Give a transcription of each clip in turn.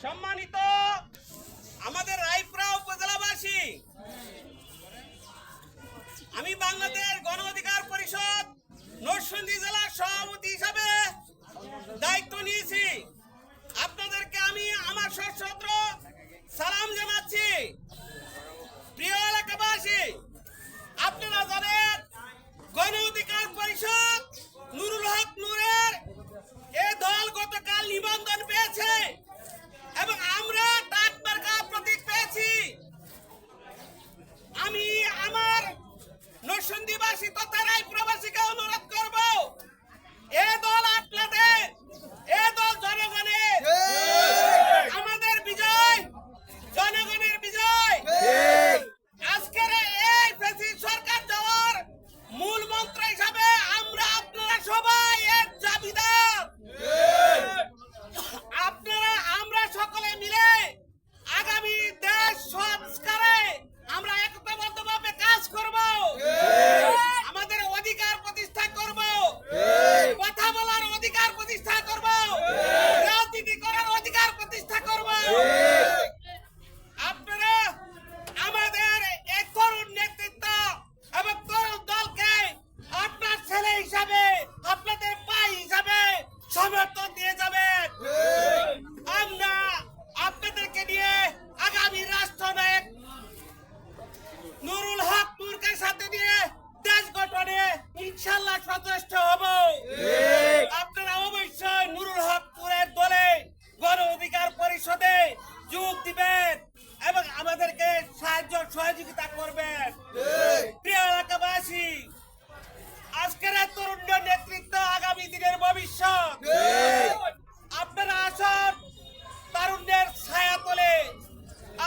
সম্মানিত আমাদের রায়পুরা উপজেলাবাসী, আমি বাংলাদেশ গণ অধিকার পরিষদ নরসিংদী জেলার সভাপতি হিসাবে দায়িত্ব নিয়েছি। আপনাদেরকে আমি আমার সশ্রদ্ধ সালাম জানাচ্ছি। প্রিয় এলাকাবাসী, আপনারা জানেন গণ অধিকার পরিষদ নুরুল হক নূরের এই দল গতকাল নিবন্ধন পেয়েছে এবং আমরা ডাক মার্কা প্রতীক পেয়েছি। আমি আমার নরসিংদীবাসী তথা রায়পুরাবাসীকে অনুরোধ করব, এ দল আপনাদের, এ দল জনগণের, আমাদের বিজয় জনগণের বিজয়। আজকের এই ফ্যাসিস্ট সরকার যাওয়ার মূল মন্ত্র হিসাবে আমরা আপনারা সবাই এক দাবিদার। আপনারা আমরা সকলে মিলে আগামী দেশ সংস্কারে আমরা একতাবদ্ধভাবে কাজ করব, আমাদের অধিকার প্রতিষ্ঠা করব, কথা বলার অধিকার প্রতিষ্ঠা করব, রাজনীতি করার অধিকার প্রতিষ্ঠা করব। আপনারা আমাদের এই তরুণ নেতৃত্ব এবং তরুণ দলকে আপনার ছেলে হিসাবে, আপনাদের ভাই হিসাবে সমর্থন দিয়ে যাবেন। আমরা আপনাদেরকে নিয়ে আগামী রাষ্ট্রনায়ক নুরুল হক নূরকে সাথে নিয়ে দেশ গঠনে ইনশাআল্লাহ সচেষ্ট হব। আপনারা অবশ্যই নুরুল হক নূরের দলে গণ অধিকার পরিষদে যোগ দিবেন এবং আমাদেরকে সাহায্য সহযোগিতা করবেন। প্রিয় এলাকাবাসী, আজকের তরুণ নেতৃত্ব আগামী দিনের ভবিষ্যৎ। আপনারা আসুন তরুণদের ছায়া তলে,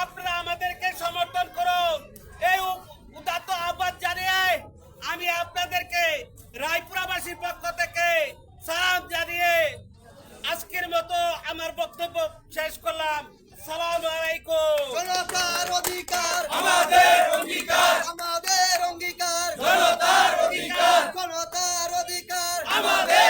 আপনারা আমাদেরকে সমর্থন করুন। এই উদাত্ত আহ্বান জানিয়ে আমি আপনাদেরকে রায়পুরাবাসীর পক্ষ থেকে সালাম জানিয়ে আজকের মতো আমার বক্তব্য শেষ করলাম। সালাম আলাইকুম। জনতার অধিকার আমাদের অঙ্গীকার, আমাদের অঙ্গীকার, জনতার অধিকার জনতার অধিকার আমাদের